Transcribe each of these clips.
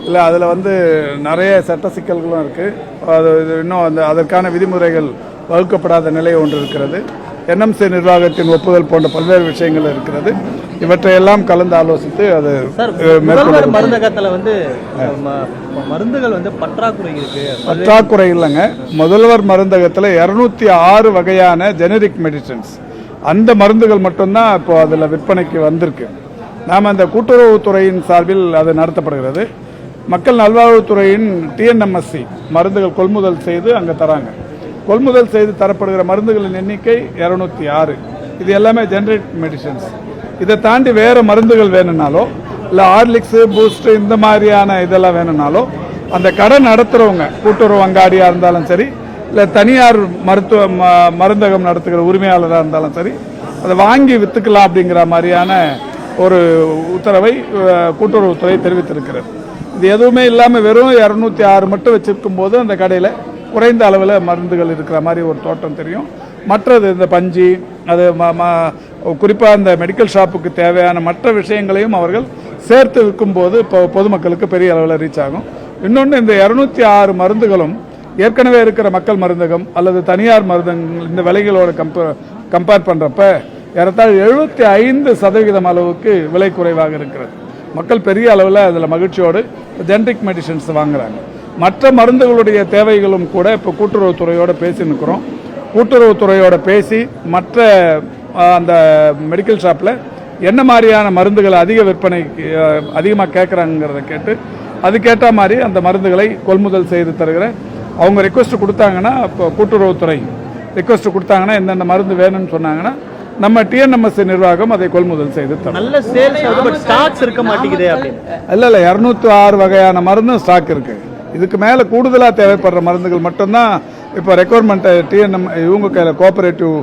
இல்லை, அதில் வந்து நிறைய சட்ட சிக்கல்களும் இருக்குது. அது இன்னும் அதற்கான விதிமுறைகள் வகுக்கப்படாத நிலை ஒன்று இருக்கிறது. என்எம்சி நிர்வாகத்தின் ஒப்புதல் போன்ற பல்வேறு விஷயங்கள் இருக்கிறது. இவற்றையெல்லாம் கலந்து ஆலோசித்து அது மருந்தகத்தில் வந்து மருந்துகள் வந்து பற்றாக்குறை இல்லைங்க. முதல்வர் மருந்தகத்தில் 206 வகையான ஜெனரிக் மெடிசன்ஸ், அந்த மருந்துகள் மட்டும்தான் இப்போ அதில் விற்பனைக்கு வந்திருக்கு. நாம் அந்த கூட்டுறவுத்துறையின் சார்பில் அது நடத்தப்படுகிறது. மக்கள் நல்வாழ்வுத்துறையின் டிஎன்எம்எஸ்சி மருந்துகள் கொள்முதல் செய்து அங்கே தராங்க. கொள்முதல் செய்து தரப்படுகிற மருந்துகளின் எண்ணிக்கை 206. இது எல்லாமே ஜெனரிக் மெடிசன்ஸ். இதை தாண்டி வேறு மருந்துகள் வேணும்னாலோ இல்லை ஹார்லிக்ஸு பூஸ்ட் இந்த மாதிரியான இதெல்லாம் வேணும்னாலோ அந்த கடை நடத்துகிறவங்க, கூட்டுறவு அங்காடியாக இருந்தாலும் சரி, இல்லை தனியார் மருந்தகம் நடத்துகிற உரிமையாளராக இருந்தாலும் சரி, அதை வாங்கி விற்றுக்கலாம் அப்படிங்கிற மாதிரியான ஒரு உத்தரவை கூட்டுறவுத்துறை தெரிவித்திருக்கிறது. இது எதுவுமே இல்லாமல் வெறும் 206 மட்டும் வச்சிருக்கும் போது அந்த கடையில் குறைந்த அளவில் மருந்துகள் இருக்கிற மாதிரி ஒரு தோட்டம் தெரியும். மற்றது இந்த பஞ்சு, அது குறிப்பாக இந்த மெடிக்கல் ஷாப்புக்கு தேவையான மற்ற விஷயங்களையும் அவர்கள் சேர்த்து விற்கும்போது இப்போ பொதுமக்களுக்கு பெரிய அளவில் ரீச் ஆகும். இன்னொன்று, இந்த 206 மருந்துகளும் ஏற்கனவே இருக்கிற மக்கள் மருந்தகம் அல்லது தனியார் மருந்தகங்கள் இந்த விலைகளோட கம்பேர் பண்ணுறப்ப ஏறத்தாழ் 75% அளவுக்கு விலை குறைவாக இருக்கிறது. மக்கள் பெரிய அளவில் அதில் மகிழ்ச்சியோடு ஜெனரிக் மெடிசன்ஸ் வாங்குறாங்க. மற்ற மருந்துகளுடைய தேவைகளும் கூட இப்போ கூட்டுறவுத்துறையோடு பேசினுக்கிறோம். கூட்டுறவுத்துறையோட பேசி மற்ற அந்த மெடிக்கல் ஷாப்பில் என்ன மாதிரியான மருந்துகள் அதிக விற்பனைக்கு அதிகமாக கேட்குறாங்கிறத கேட்டு அதுக்கேற்ற மாதிரி அந்த மருந்துகளை கொள்முதல் செய்து தருகிற அவங்க ரெக்வஸ்ட் கொடுத்தாங்கன்னா, இப்போ கூட்டுறவுத்துறை ரெக்வஸ்ட் கொடுத்தாங்கன்னா எந்தெந்த மருந்து வேணும்னு சொன்னாங்கன்னா நம்ம டிஎன்எம்எஸ்சி நிர்வாகம் அதை கொள்முதல் செய்து தரும். நல்ல சேல்ஸ் ஸ்டாக்ஸ் இருக்க மாட்டேங்குது அப்படின்னு இல்லை 206 வகையான மருந்தும் ஸ்டாக் இருக்குது. இதுக்கு மேலே கூடுதலாக தேவைப்படுற மருந்துகள் மட்டும்தான் இப்போ ரெக்குவயர்மெண்ட்டை டிஎன்எம் இவங்க கையில் கோஆபரேட்டிவ்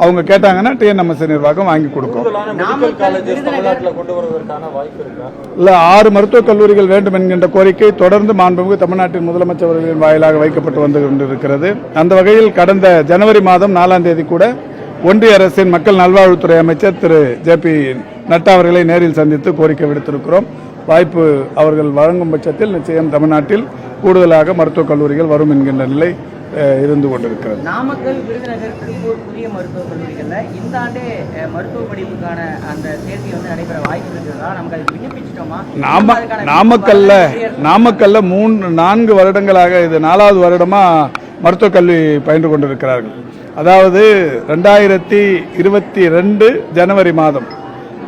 அவங்க கேட்டாங்கன்னா டிஎன்எம்எஸ்சி நிர்வாகம் வாங்கி கொடுக்கும். இல்லை, 6 மருத்துவக் கல்லூரிகள் வேண்டும் என்கின்ற கோரிக்கை தொடர்ந்து மாண்புமிகு தமிழ்நாட்டின் முதலமைச்சர் அவர்களின் வாயிலாக வைக்கப்பட்டு வந்து கொண்டிருக்கிறது. அந்த வகையில் கடந்த ஜனவரி மாதம் 4ஆம் தேதி கூட ஒன்றிய அரசின் மக்கள் நல்வாழ்வுத்துறை அமைச்சர் திரு ஜே.பி. நட்டா அவர்களை நேரில் சந்தித்து கோரிக்கை விடுத்திருக்கிறோம். வாய்ப்பு அவர்கள் வழங்கும் பட்சத்தில் நிச்சயம் தமிழ்நாட்டில் கூடுதலாக மருத்துவக் கல்லூரிகள் வரும் என்கின்ற நிலை இருந்து கொண்டிருக்கிறது. நாமக்கல், விருதுநகர், திருப்பூர் புதிய மருத்துவக் கல்லூரிகளில் இந்த ஆண்டே மருத்துவ படிப்புக்கான அந்த சேர்க்கை வந்து நடைபெற வாய்ப்பு இருக்கிறதா? நமக்கு அதுக்கு விண்ணப்பிச்சிட்டோமா? நாமக்கல்ல 4 வருடங்களாக, இது 4வது வருடமாக மருத்துவக் கல்வி பயின்று கொண்டிருக்கிறார்கள். அதாவது 2022 ஜனவரி மாதம்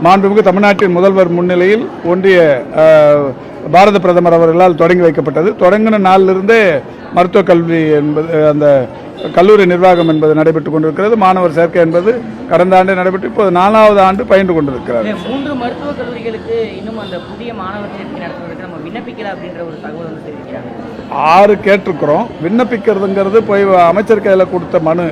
மாண்புமிகு தமிழ்நாட்டின் முதல்வர் முன்னிலையில் ஒன்றிய பாரத பிரதமர் அவர்களால் தொடங்கி வைக்கப்பட்டது. தொடங்கின நாளிலிருந்தே மருத்துவக் கல்வி என்பது, அந்த கல்லூரி நிர்வாகம் என்பது நடைபெற்றுக் கொண்டிருக்கிறது. மாணவர் சேர்க்கை என்பது கடந்த ஆண்டு நடைபெற்று இப்போது 4வது ஆண்டு பயின்று கொண்டிருக்கிறார். 3 மருத்துவக் கல்லூரிகளுக்கு இன்னும் அந்த புதிய மாணவர் சேர்க்கை நடத்துவதற்கு நம்ம விண்ணப்பிக்கலாம் அப்படின்ற ஒரு தகவல் வந்து தெரிவிக்கிறாங்க. 6 கேட்டிருக்கிறோம். விண்ணப்பிக்கிறதுங்கிறது போய் அமைச்சர் கையில் கொடுத்த மனு,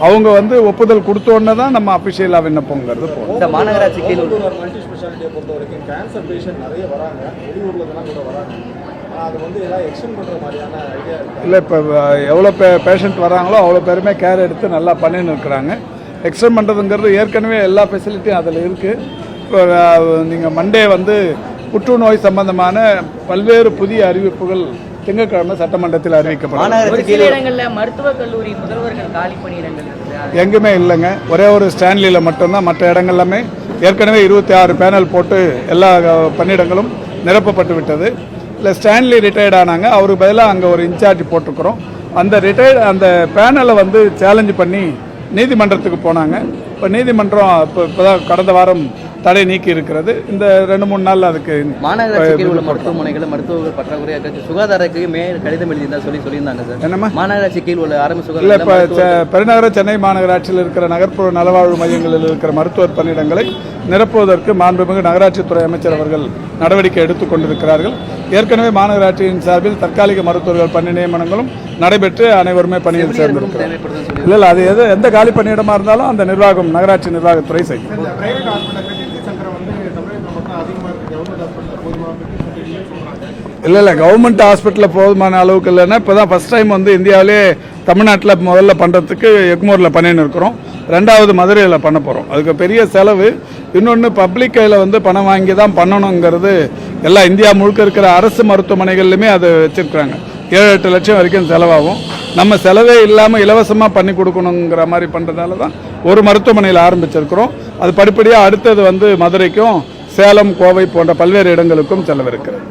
அவங்க வந்து ஒப்புதல் கொடுத்தோன்னே தான் நம்ம அபிஷியலாக விண்ணப்பங்கிறது போகும். இந்த மாநகராட்சி கீழ் மல்டி ஸ்பெஷாலிட்டியை பொறுத்த வரைக்கும் கேன்சர் பேஷண்ட் நிறைய வராங்க, வெளியூர்லாம் கூட வராங்க. அது வந்து எல்லாம் எக்ஸ்டெண்ட் பண்ணுற மாதிரியான ஐடியா இல்லை, இப்போ எவ்வளோ பேஷண்ட் வராங்களோ அவ்வளோ பேருமே கேர் எடுத்து நல்லா பண்ணின்னு இருக்கிறாங்க. எக்ஸ்டெண்ட் பண்ணுறதுங்கிறது ஏற்கனவே எல்லா ஃபெசிலிட்டியும் அதில் இருக்குது. இப்போ நீங்கள் மண்டே வந்து புற்றுநோய் சம்பந்தமான பல்வேறு புதிய அறிவிப்புகள் திங்கட்கிழமை சட்டமன்றத்தில் அறிவிக்கப்படும். மருத்துவக் கல்லூரி முதல்வர்கள் காலி பணியிடங்கள் எங்குமே இல்லைங்க. ஒரே ஒரு ஸ்டான்லியில் மட்டும்தான். மற்ற இடங்கள்லாமே ஏற்கனவே 26 பேனல் போட்டு எல்லா பணியிடங்களும் நிரப்பப்பட்டு விட்டது. இல்லை, ஸ்டான்லி ரிட்டையர்ட் ஆனாங்க, அவருக்கு பதிலாக அங்கே ஒரு இன்சார்ஜ் போட்டிருக்கிறோம். அந்த பேனலை வந்து சேலஞ்சு பண்ணி நீதிமன்றத்துக்கு போனாங்க. இப்போ நீதிமன்றம் இப்போதான் கடந்த வாரம் தடை நீக்கி இருக்கிறது. இந்த 2-3 நாள் அதுக்கு மாநகராட்சியில் உள்ள மருத்துவமனைகள் மருத்துவர்கள் பற்றாக்குறையாக சுகாதாரத்துக்கு கடிதம் எழுதியிருந்தா சொல்லியிருந்தாங்க சார். என்னமா மாநகராட்சி கீழ் உள்ள ஆரம்ப சுகாதார இல்லை, இப்போ பெருநகர சென்னை மாநகராட்சியில் இருக்கிற நகர்ப்புற நலவாழ்வு மையங்களில் இருக்கிற மருத்துவர் பணியிடங்களை நிரப்புவதற்கு மாண்புமிகு நகராட்சித்துறை அமைச்சர் அவர்கள் நடவடிக்கை எடுத்துக் கொண்டிருக்கிறார்கள். ஏற்கனவே மாநகராட்சியின் சார்பில் தற்காலிக மருத்துவர்கள் பணி நியமனங்களும் நடைபெற்று அனைவருமே பணியில் சேர்ந்திருக்கிறார். இல்லை, அது எந்த காலி பணியிடமாக இருந்தாலும் அந்த நிர்வாகம், நகராட்சி நிர்வாகத்துறை செய்யும். இல்லை, கவர்மெண்ட் ஹாஸ்பிட்டலில் போதுமான அளவுக்கு இல்லைன்னா இப்போ தான் ஃபஸ்ட் டைம் வந்து இந்தியாவிலே தமிழ்நாட்டில் முதல்ல பண்ணுறதுக்கு எக்மோரில் பண்ணின்னு இருக்கிறோம். ரெண்டாவது மதுரையில் பண்ண போகிறோம். அதுக்கு பெரிய செலவு. இன்னொன்று பப்ளிக் கையில் வந்து பணம் வாங்கி தான் பண்ணணுங்கிறது எல்லா இந்தியா முழுக்க இருக்கிற அரசு மருத்துவமனைகள்லையுமே அதை வச்சுருக்குறாங்க. 7-8 லட்சம் வரைக்கும் செலவாகும். நம்ம செலவே இல்லாமல் இலவசமாக பண்ணி கொடுக்கணுங்கிற மாதிரி பண்ணுறதால தான் ஒரு மருத்துவமனையில் ஆரம்பிச்சிருக்கிறோம். அது படிப்படியாக அடுத்தது வந்து மதுரைக்கும் சேலம், கோவை போன்ற பல்வேறு இடங்களுக்கும் செலவிருக்கிறது.